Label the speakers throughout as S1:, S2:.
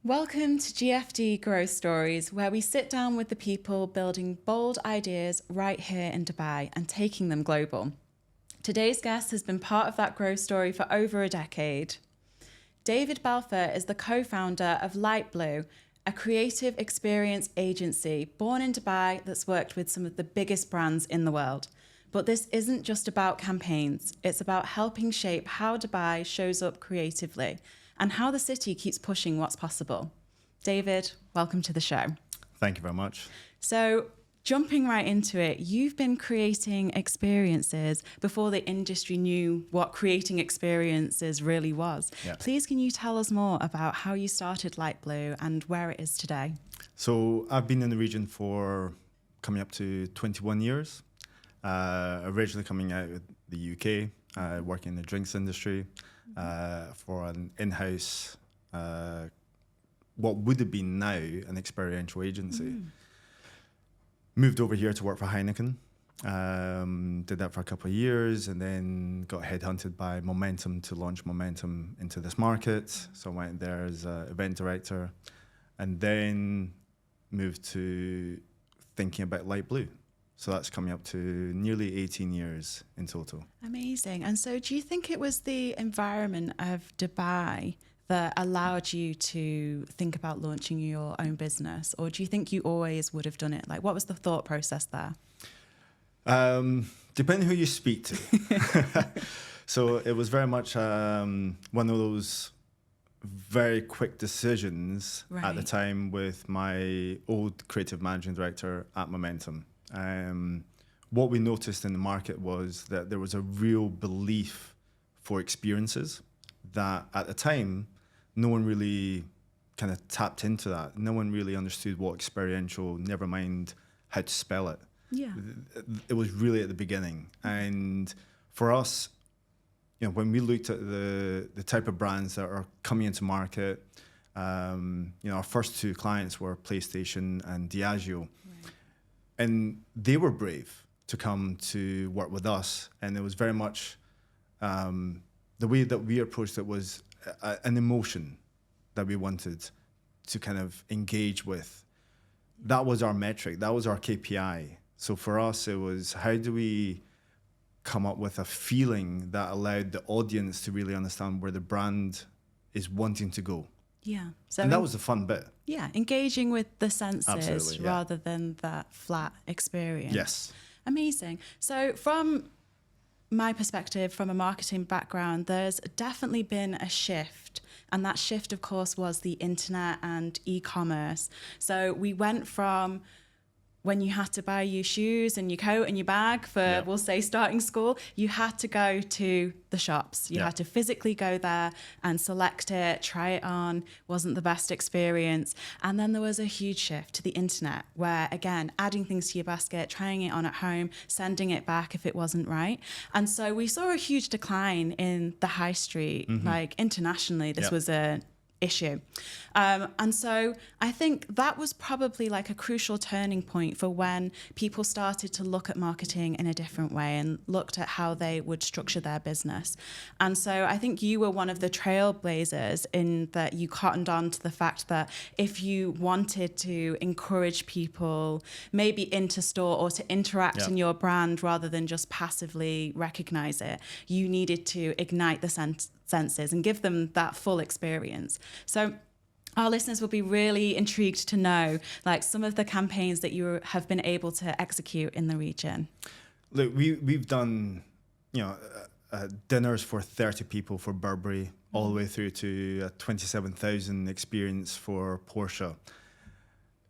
S1: Welcome to GFD Growth Stories, where we sit down with the people building bold ideas right here in Dubai and taking them global. Today's guest has been part of that growth story for over a decade. David Balfour is the co-founder of LIGHTBLUE, a creative experience agency born in Dubai that's worked with some of the biggest brands in the world. But this isn't just about campaigns, it's about helping shape how Dubai shows up creatively and how the city keeps pushing what's possible. David, welcome to the show.
S2: Thank you very much.
S1: So, jumping right into it, you've been creating experiences before the industry knew what creating experiences really was.
S2: Yeah.
S1: Please, can you tell us more about how you started LIGHTBLUE and where it is today?
S2: So I've been in the region for coming up to 21 years. Originally coming out of the UK, working in the drinks industry for an in-house, what would have been now an experiential agency. Moved over here to work for Heineken. Did that for a couple of years and then got headhunted by Momentum to launch Momentum into this market. So I went there as an event director and then moved to thinking about LIGHTBLUE. So that's coming up to nearly 18 years in total.
S1: Amazing. And so do you think it was the environment of Dubai that allowed you to think about launching your own business? Or do you think you always would have done it? Like, what was the thought process there?
S2: Depending who you speak to. So it was very much one of those very quick decisions at the time with my old creative managing director at Momentum. What we noticed in the market was that there was a real belief for experiences that at the time, no one really kind of tapped into that. No one really understood what experiential, never mind how to spell it.
S1: Yeah.
S2: It was really at the beginning. And for us, you know, when we looked at the type of brands that are coming into market, you know, our first two clients were PlayStation and Diageo. Right. And they were brave to come to work with us. And it was very much the way that we approached it was an emotion that we wanted to kind of engage with. That was our metric. That was our KPI. So for us, it was how do we come up with a feeling that allowed the audience to really understand where the brand is wanting to go.
S1: Yeah.
S2: And that was the fun bit.
S1: Yeah, engaging with the senses.
S2: Absolutely, yeah.
S1: Rather than that flat experience.
S2: Yes.
S1: Amazing. So from my perspective, from a marketing background, there's definitely been a shift. And that shift, of course, was the internet and e-commerce. So we went from when you had to buy your shoes and your coat and your bag for, we'll say, starting school, you had to go to the shops. You had to physically go there and select it, try it on. Wasn't the best experience. And then there was a huge shift to the internet where, again, adding things to your basket, trying it on at home, sending it back if it wasn't right. And so we saw a huge decline in the high street. Like internationally, this was a issue. And so I think that was probably like a crucial turning point for when people started to look at marketing in a different way and looked at how they would structure their business. And so I think you were one of the trailblazers in that you cottoned on to the fact that if you wanted to encourage people maybe into store or to interact in your brand rather than just passively recognize it, you needed to ignite the senses and give them that full experience. So our listeners will be really intrigued to know like some of the campaigns that you have been able to execute in the region.
S2: Look, we've done, you know, dinners for 30 people for Burberry, all the way through to a 27,000 experience for Porsche.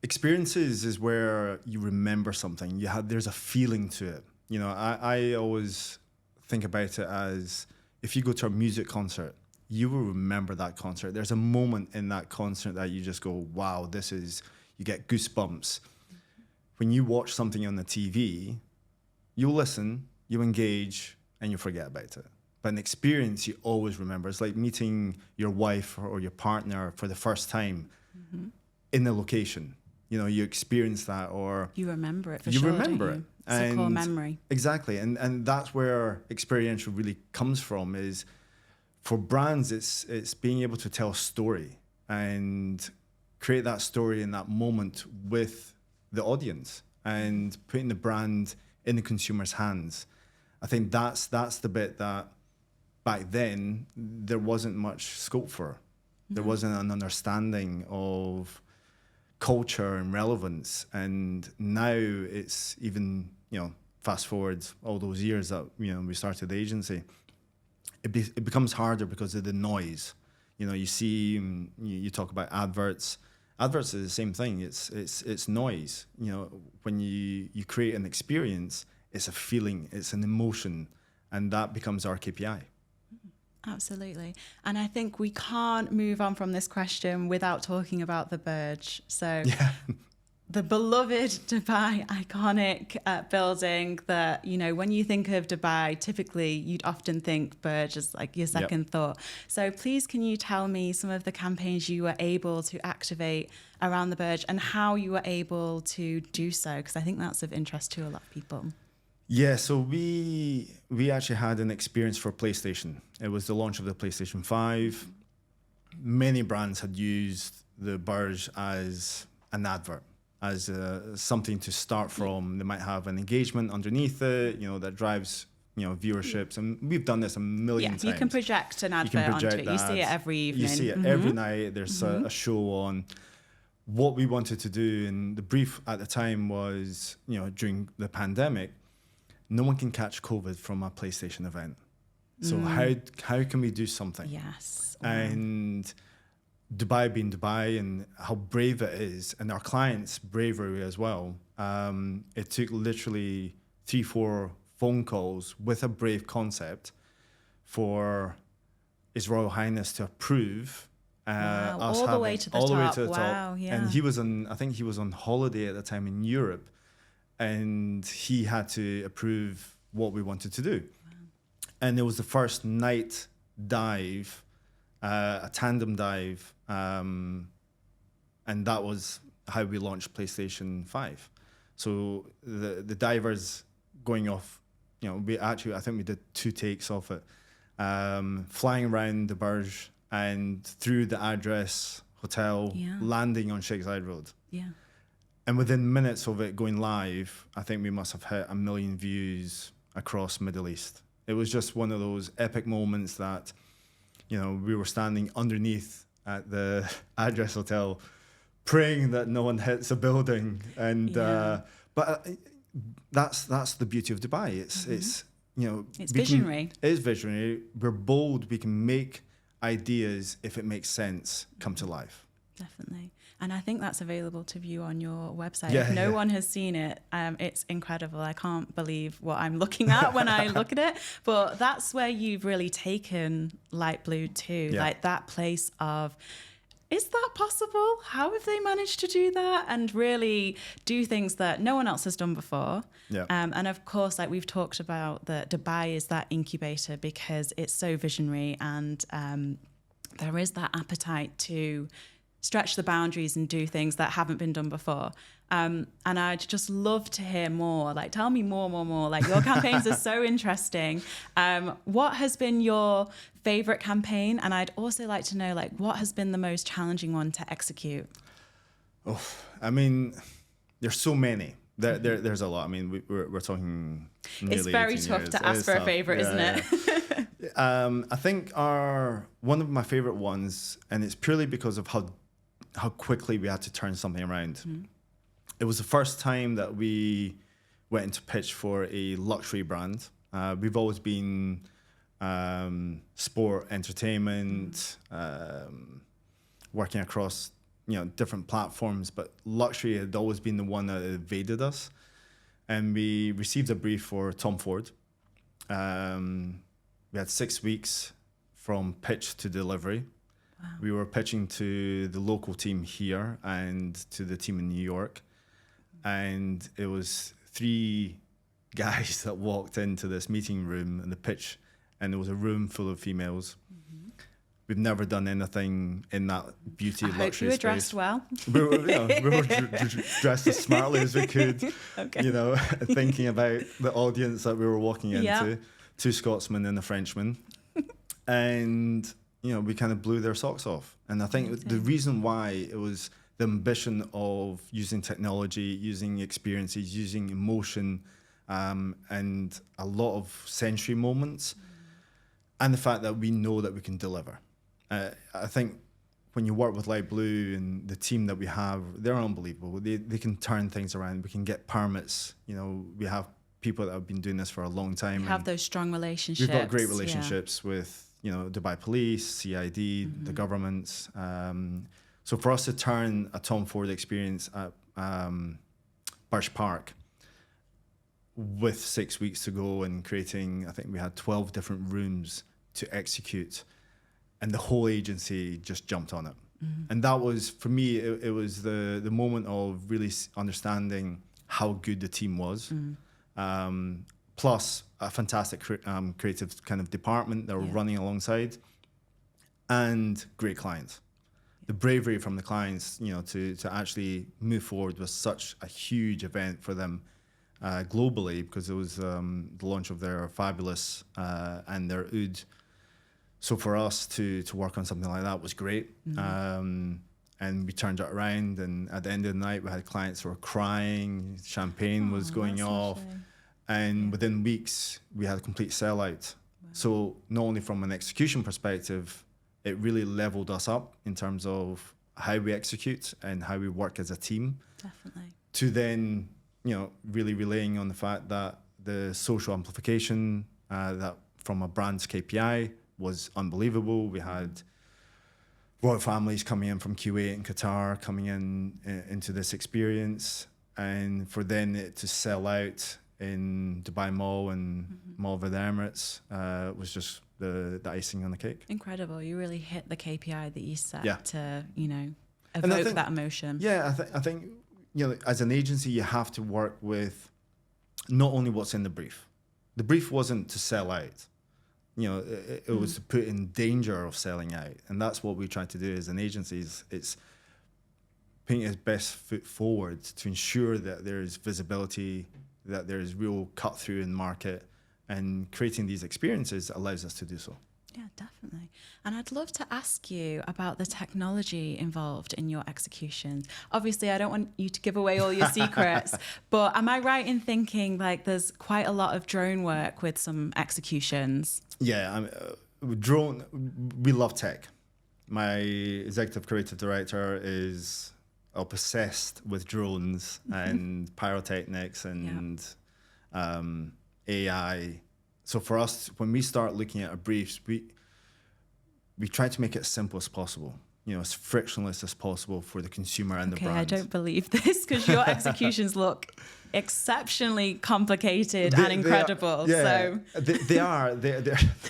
S2: Experiences is where you remember something. There's a feeling to it. You know, I always think about it as if you go to a music concert, you will remember that concert. There's a moment in that concert that you just go, wow, you get goosebumps. When you watch something on the TV, you listen, you engage, and you forget about it. But an experience you always remember. It's like meeting your wife or your partner for the first time in the location. You know, you experience that or...
S1: You remember it for sure,
S2: You remember it.
S1: It's a core memory.
S2: Exactly. And that's where experiential really comes from is for brands, it's being able to tell a story. And create that story in that moment with the audience and putting the brand in the consumer's hands. I think that's the bit that back then there wasn't much scope for. There wasn't an understanding of culture and relevance. And now it's even, fast forward all those years that, we started the agency, it becomes harder because of the noise. You see, you talk about adverts. Adverts is the same thing. It's noise. When you create an experience, it's a feeling, it's an emotion, and that becomes our KPI.
S1: Absolutely. And I think we can't move on from this question without talking about the Burj. So the beloved Dubai iconic building that, when you think of Dubai, typically you'd often think Burj as like your second thought. So please, can you tell me some of the campaigns you were able to activate around the Burj and how you were able to do so? Because I think that's of interest to a lot of people.
S2: Yeah, so we actually had an experience for PlayStation. It was the launch of the PlayStation 5. Many brands had used the Burj as an advert, as something to start from. They might have an engagement underneath it, that drives, viewerships. And we've done this a million times.
S1: You can project an advert onto it. You see it every evening.
S2: You see it every night. There's a show on. What we wanted to do, and the brief at the time was, during the pandemic, no one can catch COVID from a PlayStation event. So how can we do something?
S1: Yes.
S2: And Dubai being Dubai and how brave it is, and our clients' bravery as well. It took literally 3-4 phone calls with a brave concept for His Royal Highness to approve us
S1: all the way to the top.
S2: Wow,
S1: yeah.
S2: And I think he was on holiday at the time in Europe. And he had to approve what we wanted to do. Wow. And it was the first night dive, a tandem dive. And that was how we launched PlayStation 5. So the divers going off, I think we did 2 takes off it, flying around the Burj and through the address hotel, landing on Sheikh Zayed Road.
S1: Yeah.
S2: And within minutes of it going live, I think we must have hit 1 million views across Middle East. It was just one of those epic moments that, we were standing underneath at the address hotel, praying that no one hits a building. And but that's the beauty of Dubai. It's
S1: visionary.
S2: It is visionary. We're bold. We can make ideas, if it makes sense, come to life.
S1: Definitely. And I think that's available to view on your website. If no one has seen it, it's incredible. I can't believe what I'm looking at when I look at it. But that's where you've really taken LIGHTBLUE to, like that place of, is that possible? How have they managed to do that? And really do things that no one else has done before. Yeah. And of course, like we've talked about, that Dubai is that incubator because it's so visionary, and there is that appetite to stretch the boundaries and do things that haven't been done before. And I'd just love to hear more. Like, tell me more. Like, your campaigns are so interesting. What has been your favorite campaign? And I'd also like to know, like, what has been the most challenging one to execute?
S2: Oh, I mean, there's so many. There's a lot. I mean, we're talking nearly
S1: It's very
S2: 18
S1: tough
S2: years.
S1: to ask for a favorite, isn't it?
S2: I think one of my favorite ones, and it's purely because of how quickly we had to turn something around. It was the first time that we went into pitch for a luxury brand. We've always been sport, entertainment, working across different platforms, but luxury had always been the one that evaded us. And we received a brief for Tom Ford. We had 6 weeks from pitch to delivery. Wow. We were pitching to the local team here and to the team in New York. And it was 3 guys that walked into this meeting room and the pitch, and there was a room full of females. We've never done anything in that beauty luxury space. I hope you were
S1: dressed well.
S2: We were dressed as smartly as we could, thinking about the audience that we were walking into. Yeah. 2 Scotsmen and a Frenchman. And we kind of blew their socks off. And I think the reason why it was the ambition of using technology, using experiences, using emotion, and a lot of sensory moments, and the fact that we know that we can deliver. I think when you work with LIGHTBLUE and the team that we have, they're unbelievable. They can turn things around. We can get permits. You know, we have people that have been doing this for a long time.
S1: You have those strong relationships.
S2: We've got great relationships with, you know, Dubai Police, CID, the governments. So for us to turn a Tom Ford experience at Birch Park with 6 weeks to go and creating, I think we had 12 different rooms to execute, and the whole agency just jumped on it. And that was, for me, it was the moment of really understanding how good the team was. Plus a fantastic creative kind of department that were running alongside, and great clients. The bravery from the clients, you know, to actually move forward with such a huge event for them globally, because it was the launch of their Fabulous and their Oud. So for us to work on something like that was great. And we turned it around, and at the end of the night we had clients who were crying, champagne was going off, and within weeks we had a complete sellout. So not only from an execution perspective, it really leveled us up in terms of how we execute and how we work as a team.
S1: Definitely.
S2: To then, you know, really relaying on the fact that the social amplification that from a brand's KPI was unbelievable. We had royal families coming in from Kuwait and Qatar coming into this experience, and for then it to sell out in Dubai Mall and Mall of the Emirates was just the icing on the cake.
S1: Incredible. You really hit the KPI that you set to, you know,
S2: And I
S1: evoke
S2: think,
S1: that emotion.
S2: Yeah, I think, you know, as an agency, you have to work with not only what's in the brief. The brief wasn't to sell out. You know, it was to put in danger of selling out. And that's what we try to do as an agency. It's putting its best foot forward to ensure that there is visibility, that there is real cut through in market, and creating these experiences allows us to do so.
S1: Yeah, definitely. And I'd love to ask you about the technology involved in your executions. Obviously, I don't want you to give away all your secrets, but am I right in thinking like there's quite a lot of drone work with some executions?
S2: Yeah, drone, we love tech. My executive creative director is obsessed with drones and pyrotechnics and AI. So for us, when we start looking at our briefs, we try to make it as simple as possible, you know, as frictionless as possible for the consumer and the brand.
S1: Okay, I don't believe this, because your executions look exceptionally complicated and incredible.
S2: They are.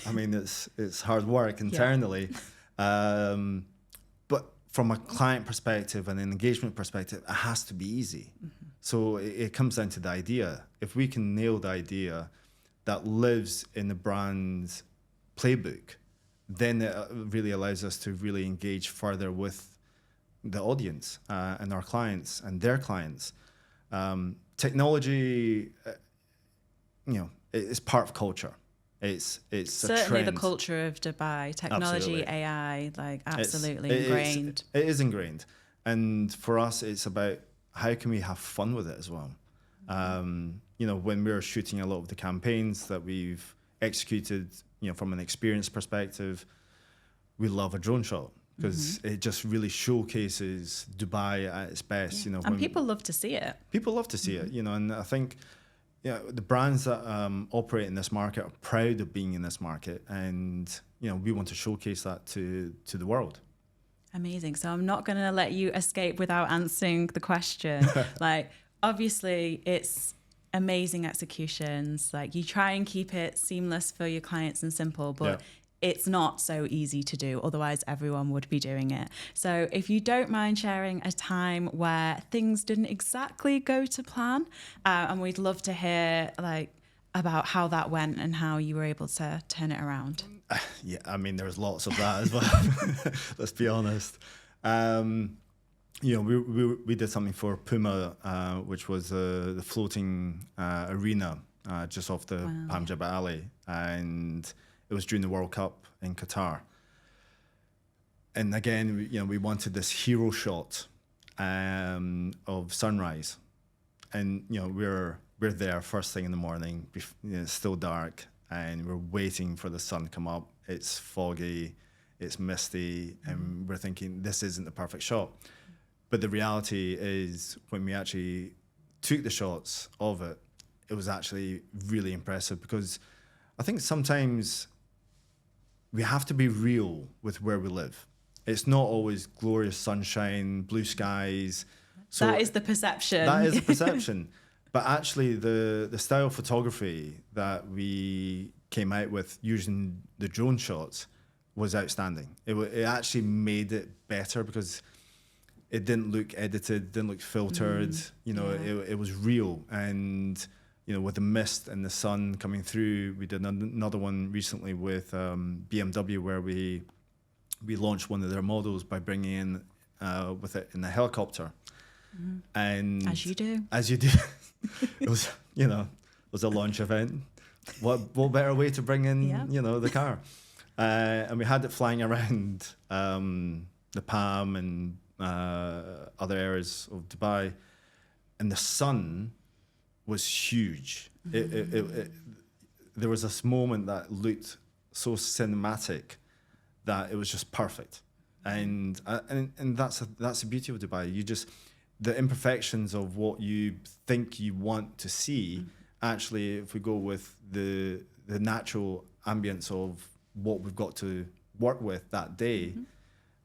S2: I mean, it's hard work internally, but from a client perspective and an engagement perspective, it has to be easy. So it comes down to the idea. If we can nail the idea that lives in the brand's playbook, then it really allows us to really engage further with the audience and our clients and their clients. Technology, you know, is part of culture. It's
S1: certainly
S2: a trend.
S1: The culture of Dubai. Technology,
S2: Absolutely.
S1: AI, like absolutely ingrained.
S2: It is ingrained, and for us, it's about how can we have fun with it as well. You know, when we're shooting a lot of the campaigns that we've executed, you know, from an experience perspective, we love a drone shot because it just really showcases Dubai at its best. You know,
S1: and people love to see it.
S2: People love to see it, you know, and I think, you know, the brands that operate in this market are proud of being in this market, and you know, we want to showcase that to the world.
S1: Amazing. So I'm not going to let you escape without answering the question. Like, obviously, it's amazing executions. Like, you try and keep it seamless for your clients and simple, but it's not so easy to do. Otherwise, everyone would be doing it. So if you don't mind sharing a time where things didn't exactly go to plan, and we'd love to hear like about how that went and how you were able to turn it around.
S2: Yeah, I mean, there's lots of that as well. Let's be honest. You know, we did something for Puma, which was the floating arena just off the Palm Jabal Alley, and it was during the World Cup in Qatar. And again, you know, we wanted this hero shot, of sunrise, and we're there first thing in the morning. It's still dark, and we're waiting for the sun to come up. It's foggy, it's misty, and we're thinking this isn't the perfect shot. But the reality is, when we actually took the shots of it, it was actually really impressive, because I think sometimes we have to be real with where we live. It's not always glorious sunshine, blue skies. So
S1: that is the perception.
S2: That is the perception. But actually, the style of photography that we came out with using the drone shots was outstanding. It actually made it better, because it didn't look edited, didn't look filtered. It was real. And with the mist and the sun coming through, we did another one recently with BMW, where we launched one of their models by bringing in with it in a helicopter. And
S1: as you do.
S2: It was, it was a launch event. What better way to bring in, the car? And we had it flying around the Palm and other areas of Dubai, and the sun was huge. There was this moment that looked so cinematic that it was just perfect, and that's the beauty of Dubai. The imperfections of what you think you want to see, actually, if we go with the natural ambience of what we've got to work with that day,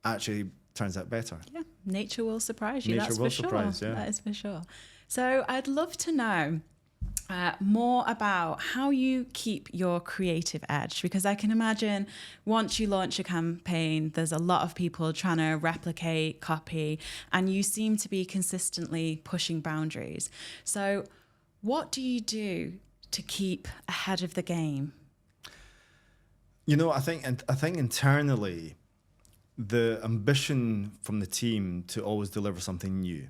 S2: actually turns out better. Yeah,
S1: nature will surprise you. That's for sure.
S2: Surprise, yeah.
S1: That is for sure. So I'd love to know more about how you keep your creative edge, because I can imagine once you launch a campaign, there's a lot of people trying to replicate, copy, and you seem to be consistently pushing boundaries. So what do you do to keep ahead of the game?
S2: I think internally, the ambition from the team to always deliver something new.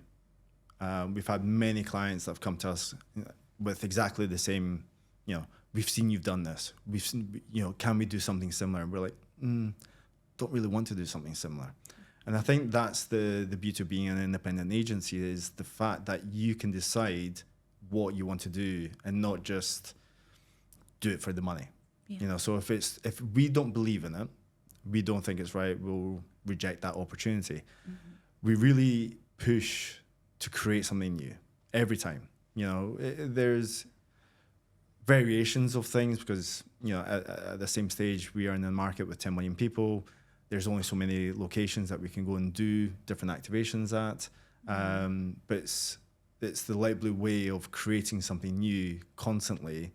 S2: We've had many clients that have come to us with exactly the same, we've seen you've done this. We've seen, can we do something similar? And we're like, don't really want to do something similar. And I think that's the beauty of being an independent agency, is the fact that you can decide what you want to do and not just do it for the money.
S1: Yeah.
S2: So if we don't believe in it, we don't think it's right, we'll reject that opportunity. We really push to create something new every time. There's variations of things, because at the same stage, we are in a market with 10 million people. There's only so many locations that we can go and do different activations at. But it's the light blue way of creating something new constantly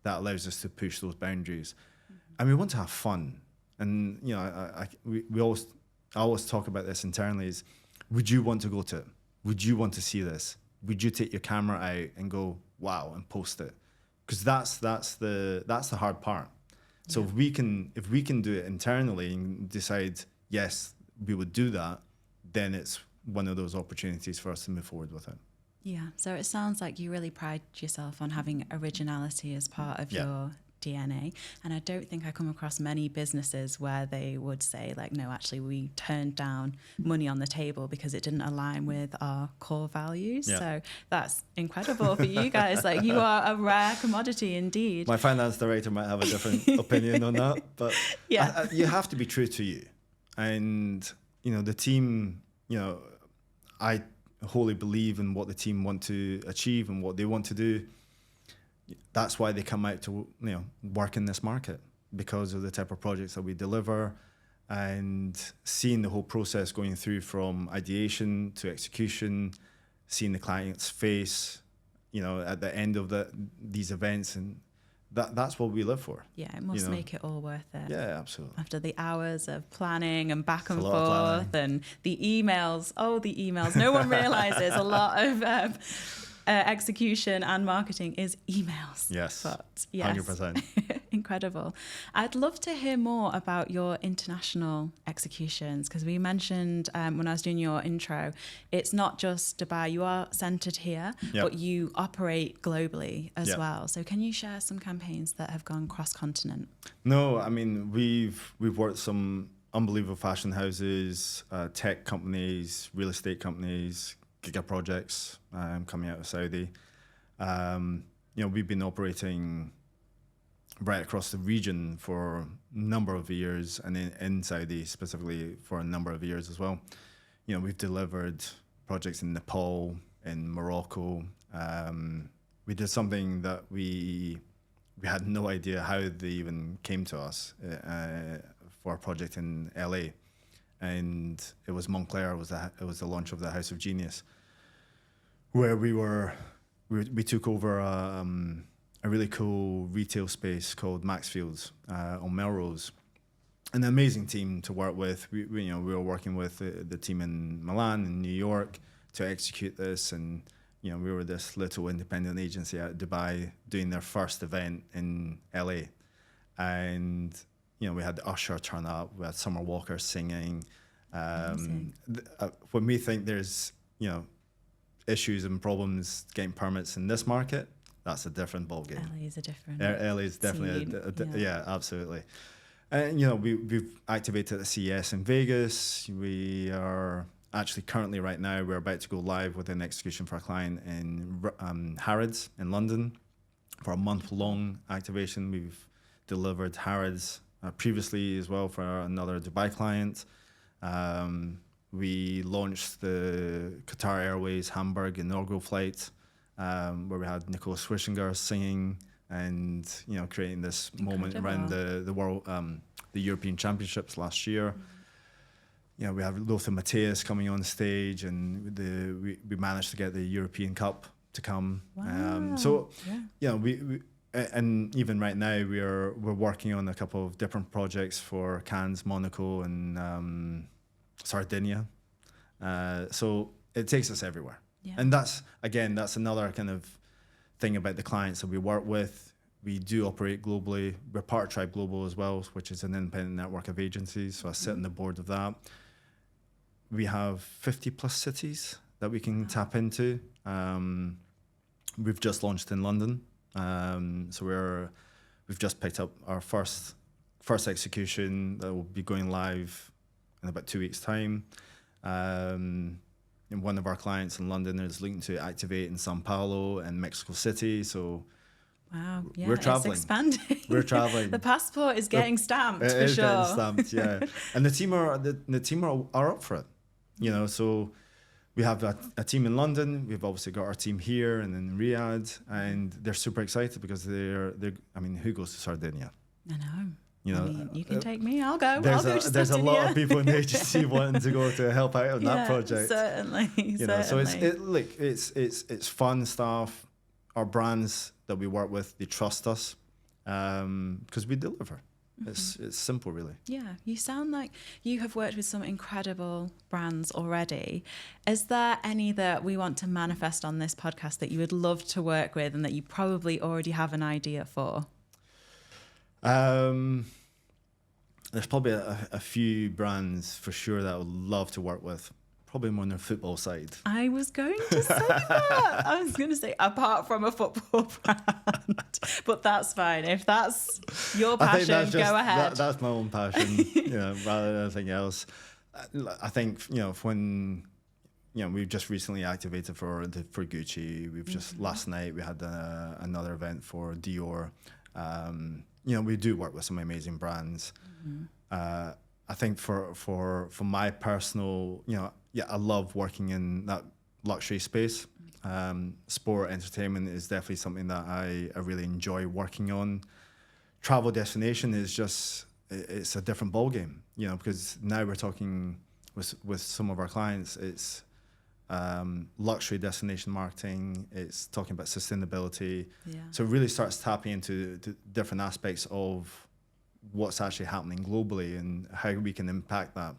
S2: that allows us to push those boundaries. And we want to have fun. And I always talk about this internally: is, would you want to go to it? Would you want to see this? Would you take your camera out and go, wow, and post it? Because that's the hard part. So if we can do it internally and decide, yes, we would do that, then it's one of those opportunities for us to move forward with it.
S1: Yeah. So it sounds like you really pride yourself on having originality as part of your DNA. And I don't think I come across many businesses where they would say, like, no, actually, we turned down money on the table because it didn't align with our core values. Yeah. So that's incredible for you guys. Like, you are a rare commodity indeed.
S2: My finance director might have a different opinion on that, but you have to be true to you. And, the team, I wholly believe in what the team want to achieve and what they want to do. That's why they come out to work in this market, because of the type of projects that we deliver, and seeing the whole process going through from ideation to execution, seeing the client's face, at the end of these events, and that's what we live for.
S1: Yeah, it must make it all worth it.
S2: Yeah, absolutely.
S1: After the hours of planning and back and forth and the emails. Oh, the emails. No one realizes a lot of execution and marketing is emails.
S2: Yes,
S1: but yes,
S2: 100%.
S1: Incredible. I'd love to hear more about your international executions, because we mentioned when I was doing your intro, it's not just Dubai. You are centered here, but you operate globally as well. So can you share some campaigns that have gone cross-continent?
S2: No, I mean, we've worked some unbelievable fashion houses, tech companies, real estate companies, giga projects coming out of Saudi. We've been operating right across the region for a number of years, and in Saudi specifically for a number of years as well. We've delivered projects in Nepal, in Morocco. We did something that we had no idea how they even came to us for a project in LA, and it was Montclair. It was the launch of the House of Genius, where we took over a really cool retail space called Maxfield's on Melrose. An amazing team to work with. We were working with the team in Milan and New York to execute this, and we were this little independent agency out of Dubai doing their first event in LA, and we had the usher turn up. We had Summer Walker singing. When we think there's issues and problems getting permits in this market, that's a different ballgame.
S1: LA is a different.
S2: LA is definitely yeah, absolutely. And we've activated the CES in Vegas. We are actually currently right now we're about to go live with an execution for a client in Harrods in London for a month-long activation. We've delivered Harrods previously as well for another Dubai client. We launched the Qatar Airways Hamburg inaugural flight, where we had Nicole Swishinger singing and creating this moment around the world, the European Championships last year. We have Lothar Matthäus coming on stage, and we managed to get the European Cup to come.
S1: Wow.
S2: We and even right now we're working on a couple of different projects for Cannes, Monaco, and Sardinia. So it takes us everywhere.
S1: Yeah.
S2: And that's another kind of thing about the clients that we work with. We do operate globally. We're part of Tribe Global as well, which is an independent network of agencies. So I sit on the board of that. We have 50 plus cities that we can tap into. We've just launched in London. So we've just picked up our first execution that will be going live in about 2 weeks' time. And one of our clients in London is looking to activate in Sao Paulo and Mexico City. So
S1: wow, yeah,
S2: we're traveling.
S1: It's expanding.
S2: We're traveling.
S1: The passport is getting stamped
S2: it
S1: for
S2: is
S1: sure.
S2: getting stamped, yeah. And the team are up for it. So we have a team in London. We've obviously got our team here and in Riyadh, and they're super excited because they're. I mean, who goes to Sardinia?
S1: I know.
S2: I
S1: mean, you can take me. I'll go.
S2: There's a lot of people in the agency wanting to go to help out on that project.
S1: Certainly.
S2: So it's fun stuff. Our brands that we work with, they trust us because we deliver. Mm-hmm. It's simple, really.
S1: Yeah, you sound like you have worked with some incredible brands already. Is there any that we want to manifest on this podcast that you would love to work with and that you probably already have an idea for?
S2: There's probably a few brands for sure that I would love to work with. Probably more on the football side.
S1: I was going to say that. I was going to say, apart from a football brand. But that's fine. If that's your passion, go ahead.
S2: That's my own passion, rather than anything else. I think, when, we've just recently activated for Gucci. We've just, last night, we had another event for Dior. We do work with some amazing brands. Mm-hmm. I think for my personal, I love working in that luxury space. Sport, entertainment is definitely something that I really enjoy working on. Travel destination is it's a different ballgame, because now we're talking with some of our clients, it's luxury destination marketing, it's talking about sustainability. Yeah. So it really starts tapping into different aspects of what's actually happening globally and how we can impact that,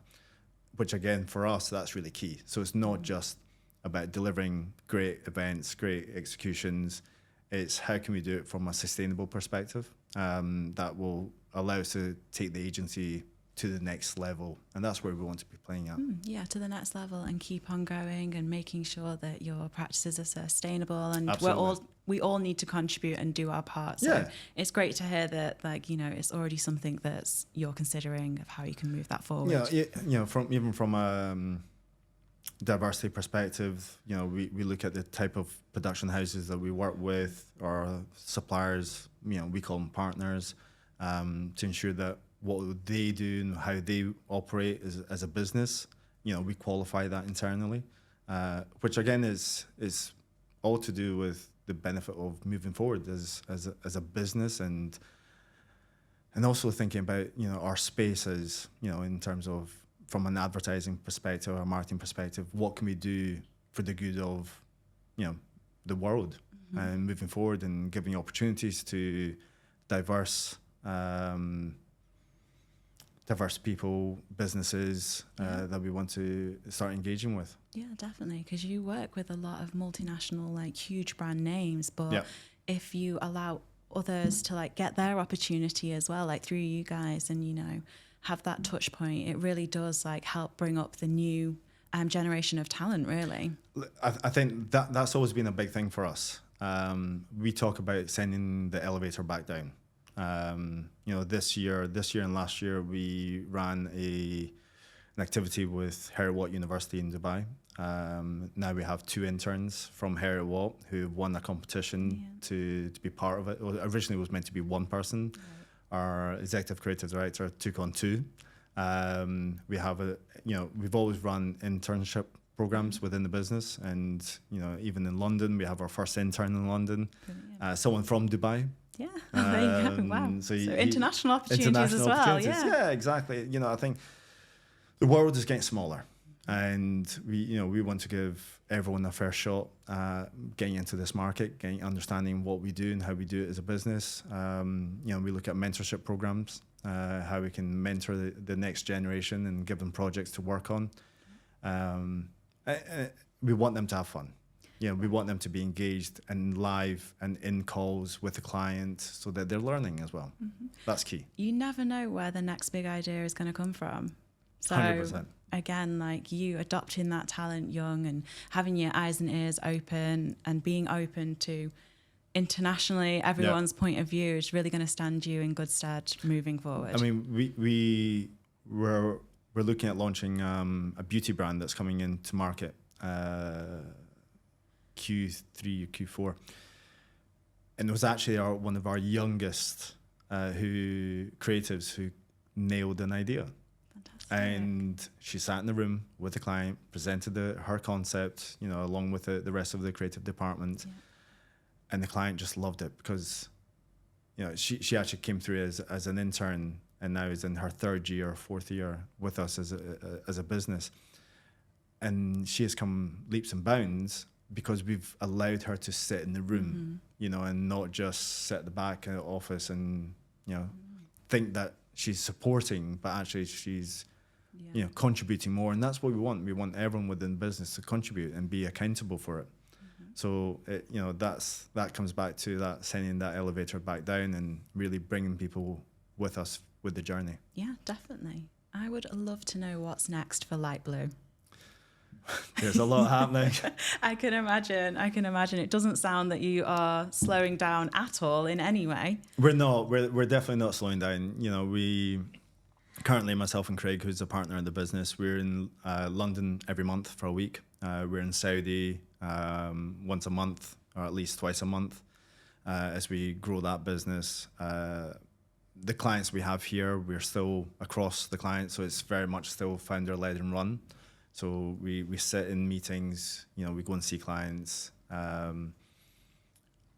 S2: which again, for us, that's really key. So it's not just about delivering great events, great executions. It's how can we do it from a sustainable perspective that will allow us to take the agency to the next level, and that's where we want to be playing at.
S1: Yeah, to the next level, and keep on going and making sure that your practices are sustainable, and
S2: Absolutely.
S1: we all need to contribute and do our part. So
S2: Yeah.
S1: it's great to hear that, like, you know, it's already something that's you're considering of how you can move that forward.
S2: From diversity perspective, we look at the type of production houses that we work with, or suppliers, we call them partners, to ensure that what they do and how they operate as a business, we qualify that internally, which again is all to do with the benefit of moving forward as a business, and also thinking about our space as in terms of, from an advertising perspective or a marketing perspective, what can we do for the good of the world, and moving forward, and giving opportunities to diverse people, businesses that we want to start engaging with.
S1: Yeah, definitely, because you work with a lot of multinational, like, huge brand names, but if you allow others to, like, get their opportunity as well, like through you guys, and have that touch point, it really does, like, help bring up the new generation of talent, really.
S2: I think that's always been a big thing for us. We talk about sending the elevator back down. This year and last year, we ran an activity with Riyadh University in Dubai. Now we have 2 interns from Riyadh who won a competition to be part of it. Well, originally it was meant to be one person. Right. Our executive creative director took on 2. We have we've always run internship programs within the business, and even in London, we have our first intern in London, someone from Dubai.
S1: Yeah, there you go. Wow. So international opportunities as well.
S2: Yeah, exactly. I think the world is getting smaller, and we want to give everyone a fair shot getting into this market, understanding what we do and how we do it as a business. We look at mentorship programs, how we can mentor the next generation and give them projects to work on. We want them to have fun. We want them to be engaged and live and in calls with the client, so that they're learning as well. That's key.
S1: You never know where the next big idea is going to come from. So
S2: 100%.
S1: Again, like, you adopting that talent young and having your eyes and ears open and being open to internationally everyone's point of view is really going to stand you in good stead moving forward.
S2: I mean, we're looking at launching a beauty brand that's coming into market Q3 or Q4, and it was actually one of our youngest creatives who nailed an idea. Fantastic. And she sat in the room with the client, presented her concept, along with the rest of the creative department, and the client just loved it, because she actually came through as an intern, and now is in her 3rd year or 4th year with us as a business, and she has come leaps and bounds because we've allowed her to sit in the room, and not just sit at the back of the office and, think that she's supporting, but actually she's, contributing more. And that's what we want. We want everyone within business to contribute and be accountable for it. So, that comes back to that, sending that elevator back down and really bringing people with us with the journey.
S1: Yeah, definitely. I would love to know what's next for LIGHTBLUE.
S2: There's a lot happening.
S1: I can imagine. It doesn't sound that you are slowing down at all in any way.
S2: We're not. We're definitely not slowing down. We currently, myself and Craig, who's a partner in the business, we're in London every month for a week. We're in Saudi once a month, or at least twice a month, as we grow that business. The clients we have here, we're still across the clients, so it's very much still founder-led and run. So we sit in meetings, we go and see clients.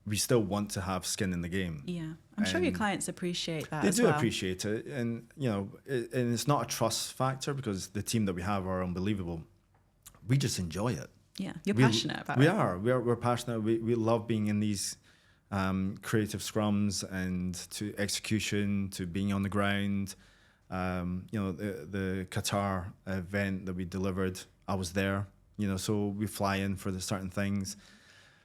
S2: We still want to have skin in the game.
S1: Yeah, I'm sure your clients appreciate that.
S2: They do appreciate it, and and it's not a trust factor, because the team that we have are unbelievable. We just enjoy it.
S1: Yeah, you're passionate about it.
S2: We're passionate. We love being in these creative scrums, and to execution, to being on the ground. The Qatar event that we delivered, I was there, so we fly in for the certain things.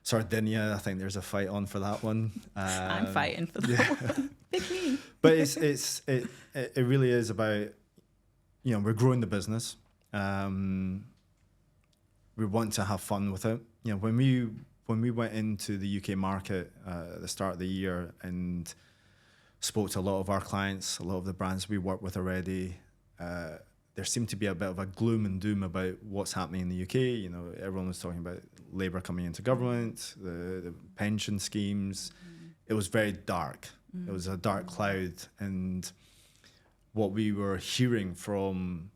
S2: Sardinia, I think there's a fight on for that one.
S1: I'm fighting for that one. Big me.
S2: But it really is about, we're growing the business. We want to have fun with it. When we went into the UK market at the start of the year and spoke to a lot of our clients, a lot of the brands we work with already, there seemed to be a bit of a gloom and doom about what's happening in the UK. Everyone was talking about Labour coming into government, the pension schemes. It was very dark. It was a dark cloud. And what we were hearing from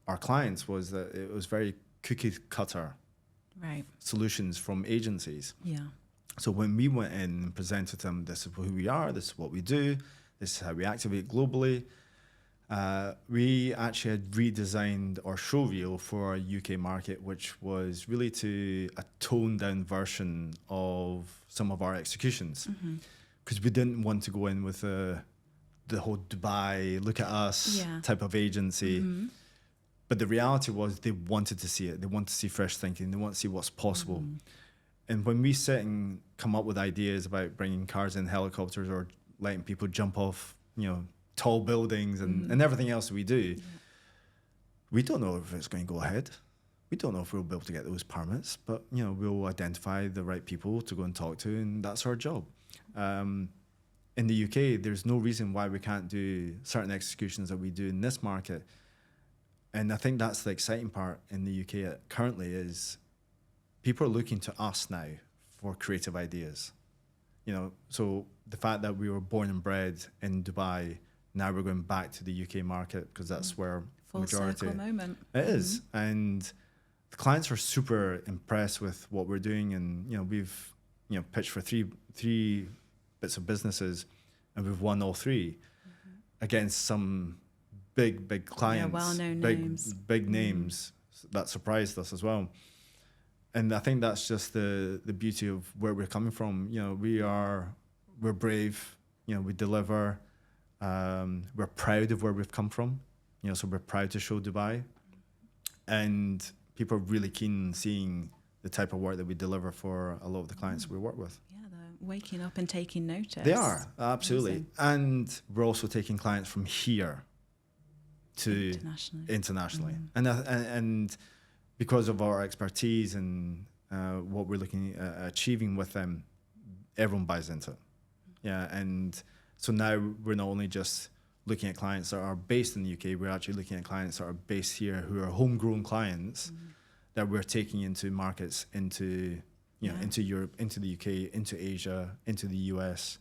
S2: our clients was that it was very cookie cutter solutions from agencies.
S1: Yeah.
S2: So when we went in and presented them, this is who we are, this is what we do, this is how we activate globally, we actually had redesigned our show reel for our UK market, which was really to a toned down version of some of our executions. Because we didn't want to go in with the whole Dubai, look at us type of agency. But the reality was they wanted to see it. They want to see fresh thinking. They want to see what's possible. And when we sit and come up with ideas about bringing cars in helicopters or letting people jump off, tall buildings and everything else we do, we don't know if it's going to go ahead. We don't know if we'll be able to get those permits, but we'll identify the right people to go and talk to, and that's our job. In the UK, there's no reason why we can't do certain executions that we do in this market. And I think that's the exciting part in the UK currently is people are looking to us now for creative ideas. So the fact that we were born and bred in Dubai, now we're going back to the UK market because that's where
S1: full
S2: majority
S1: circle moment.
S2: It is. And the clients are super impressed with what we're doing. And, we've, pitched for three bits of businesses and we've won all three against some big clients,
S1: well-known names.
S2: Big names that surprised us as well. And I think that's just the beauty of where we're coming from. We're brave, we deliver, we're proud of where we've come from, so we're proud to show Dubai. And people are really keen seeing the type of work that we deliver for a lot of the clients we work with.
S1: Yeah, they're waking up and taking notice.
S2: They are, absolutely. Amazing. And we're also taking clients from here to internationally. And because of our expertise and what we're looking at achieving with them, everyone buys into it. Yeah, and so now we're not only just looking at clients that are based in the UK, we're actually looking at clients that are based here who are homegrown clients that we're taking into markets into Europe, into the UK, into Asia, into the US.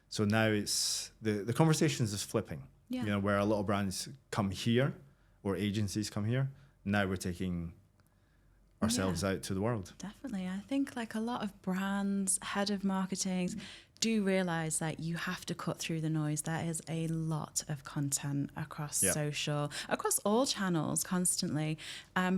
S2: So now it's the conversations is flipping. Where a lot of brands come here or agencies come here. Now we're taking ourselves out to the world.
S1: Definitely. I think like a lot of brands, head of marketing do realize that you have to cut through the noise. There is a lot of content across social, across all channels constantly.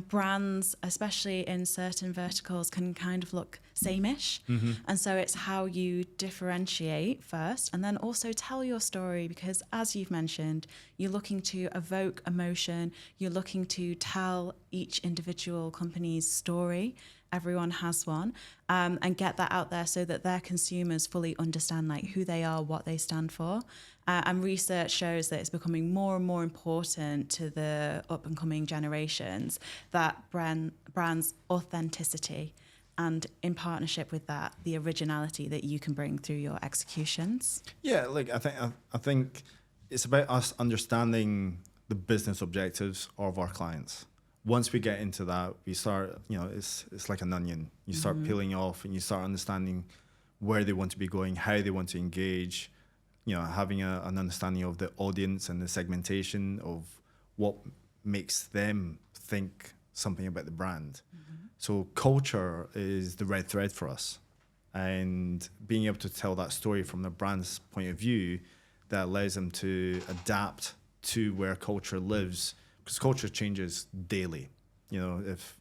S1: Brands, especially in certain verticals, can kind of look same-ish. And so it's how you differentiate first and then also tell your story, because as you've mentioned, you're looking to evoke emotion. You're looking to tell each individual company's story. Everyone has one, and get that out there so that their consumers fully understand like who they are, what they stand for. And research shows that it's becoming more and more important to the up and coming generations that brands' authenticity, and in partnership with that, the originality that you can bring through your executions. Yeah,
S2: like I think it's about us understanding the business objectives of our clients. Once we get into that, we start, it's like an onion. You start peeling off and you start understanding where they want to be going, how they want to engage, having an understanding of the audience and the segmentation of what makes them think something about the brand. So culture is the red thread for us. And being able to tell that story from the brand's point of view that allows them to adapt to where culture lives, because culture changes daily. If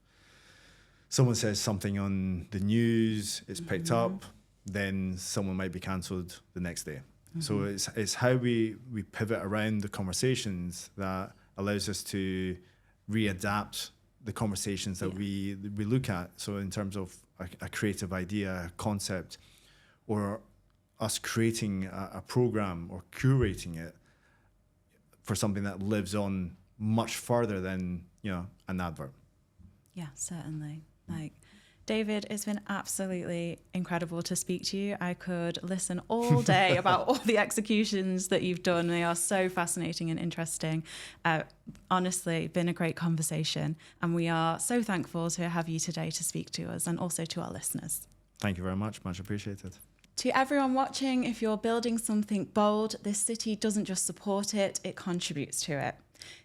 S2: someone says something on the news, it's picked up, then someone might be cancelled the next day. So it's how we pivot around the conversations that allows us to readapt the conversations that we look at. So in terms of a creative idea, a concept, or us creating a program or curating it for something that lives on much further than, an advert.
S1: Yeah, certainly. David, it's been absolutely incredible to speak to you. I could listen all day about all the executions that you've done. They are so fascinating and interesting. Honestly, been a great conversation. And we are so thankful to have you today to speak to us and also to our listeners.
S2: Thank you very much. Much appreciated.
S1: To everyone watching, if you're building something bold, this city doesn't just support it, it contributes to it.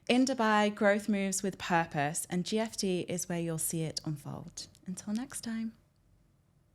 S1: In Dubai, growth moves with purpose, and GFD is where you'll see it unfold. Until next time.